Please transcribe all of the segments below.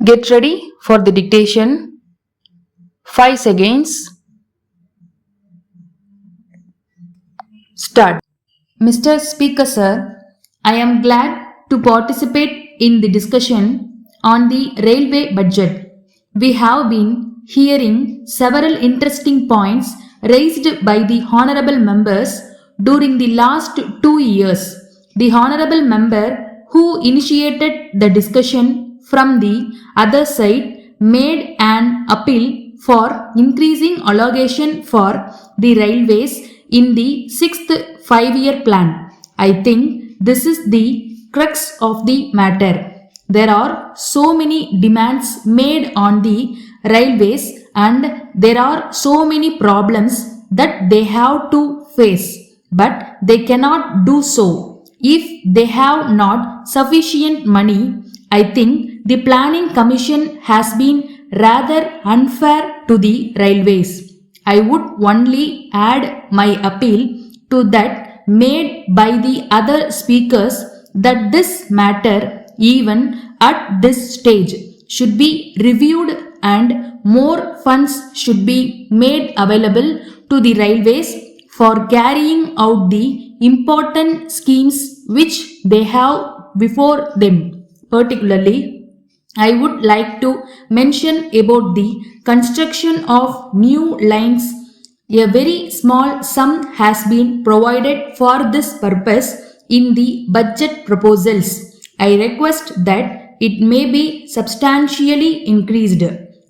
Get ready for the dictation. 5 seconds. Start. Mr. Speaker, sir, I am glad to participate in the discussion on the railway budget. We have been hearing several interesting points raised by the honorable members during the last 2 years. The honorable member who initiated the discussion from the other side made an appeal for increasing allocation for the railways in the sixth 5-year plan. I think this is the crux of the matter. There are so many demands made on the railways and there are so many problems that they have to face, but they cannot do so if they have not sufficient money. I think the planning commission has been rather unfair to the railways. I would only add my appeal to that made by the other speakers that this matter, even at this stage, should be reviewed and more funds should be made available to the railways for carrying out the important schemes which they have before them. Particularly, I would like to mention about the construction of new lines. A very small sum has been provided for this purpose in the budget proposals. I request that it may be substantially increased.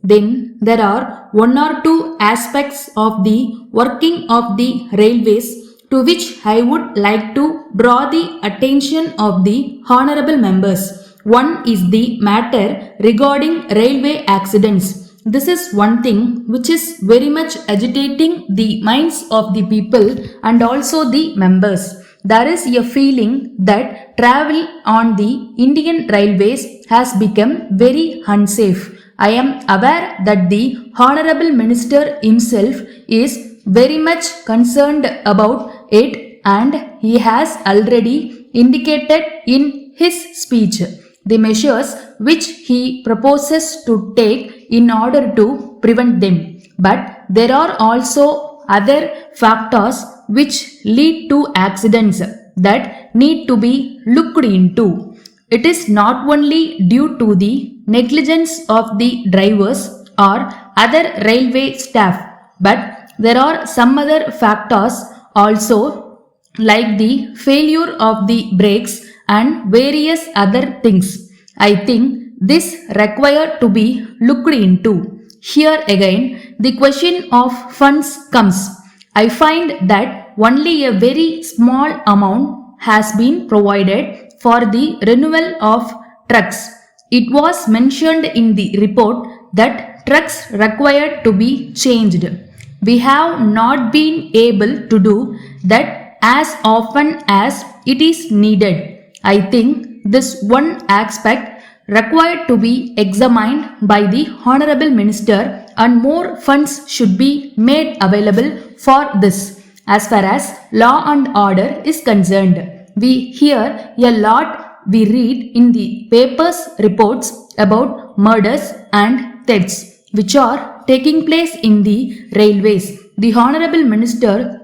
Then there are one or two aspects of the working of the railways to which I would like to draw the attention of the honorable members. One is the matter regarding railway accidents. This is one thing which is very much agitating the minds of the people and also the members. There is a feeling that travel on the Indian railways has become very unsafe. I am aware that the Honorable Minister himself is very much concerned about it and he has already indicated in his speech the measures which he proposes to take in order to prevent them. But there are also other factors which lead to accidents that need to be looked into. It is not only due to the negligence of the drivers or other railway staff, but there are some other factors also like the failure of the brakes and various other things. I think this require to be looked into. Here again, the question of funds comes. I find that only a very small amount has been provided for the renewal of trucks. It was mentioned in the report that trucks required to be changed. We have not been able to do that as often as it is needed. I think this one aspect required to be examined by the Honorable Minister and more funds should be made available for this. As far as law and order is concerned, we hear a lot, we read in the papers reports about murders and thefts which are taking place in the railways. The Honorable Minister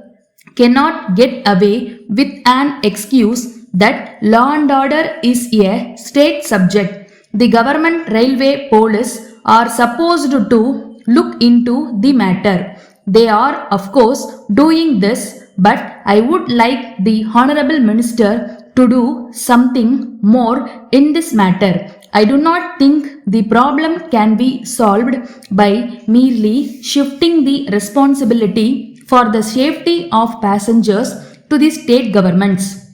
cannot get away with an excuse that law and order is a state subject. The government railway police are supposed to look into the matter. They are of course doing this, but I would like the Honorable Minister to do something more in this matter. I do not think the problem can be solved by merely shifting the responsibility for the safety of passengers to the state governments.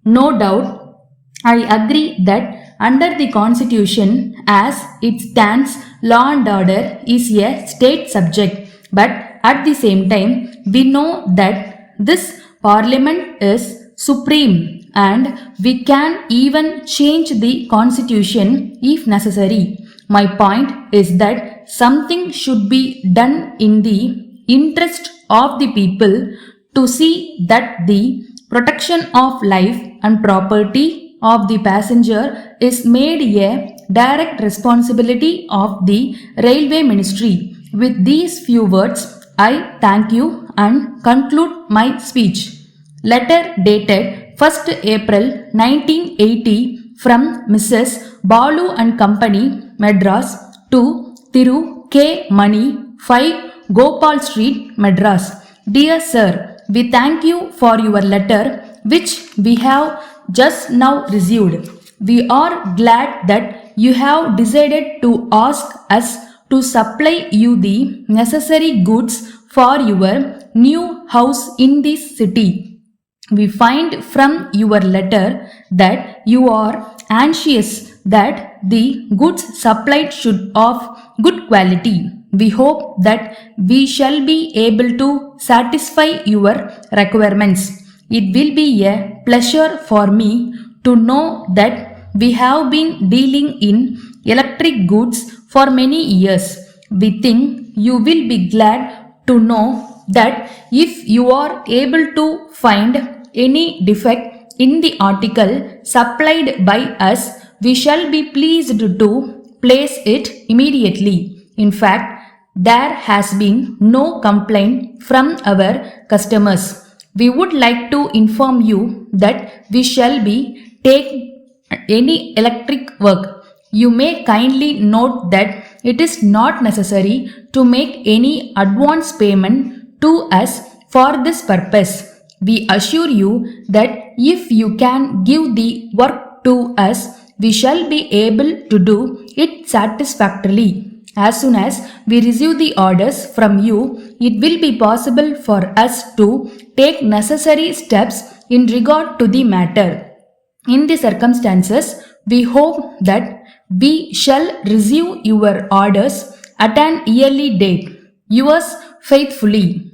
No doubt, I agree that under the constitution as it stands, law and order is a state subject. But at the same time, we know that this parliament is supreme and we can even change the constitution if necessary. My point is that something should be done in the interest of the people to see that the protection of life and property of the passenger is made a direct responsibility of the Railway Ministry. With these few words, I thank you and conclude my speech. Letter dated 1st April 1980 from Mrs. Balu and Company, Madras to Thiru K. Mani, 5 Gopal Street, Madras. Dear Sir, we thank you for your letter which we have just now received. We are glad that you have decided to ask us to supply you the necessary goods for your new house in this city. We find from your letter that you are anxious that the goods supplied should of good quality. We hope that we shall be able to satisfy your requirements. It will be a pleasure for me to know that we have been dealing in electric goods for many years. We think you will be glad to know that if you are able to find any defect in the article supplied by us, we shall be pleased to place it immediately. In fact, there has been no complaint from our customers. We would like to inform you that we shall be taking any electric work. You may kindly note that it is not necessary to make any advance payment to us for this purpose. We assure you that if you can give the work to us, we shall be able to do it satisfactorily. As soon as we receive the orders from you, it will be possible for us to take necessary steps in regard to the matter. In the circumstances, we hope that we shall receive your orders at an early date. Yours faithfully,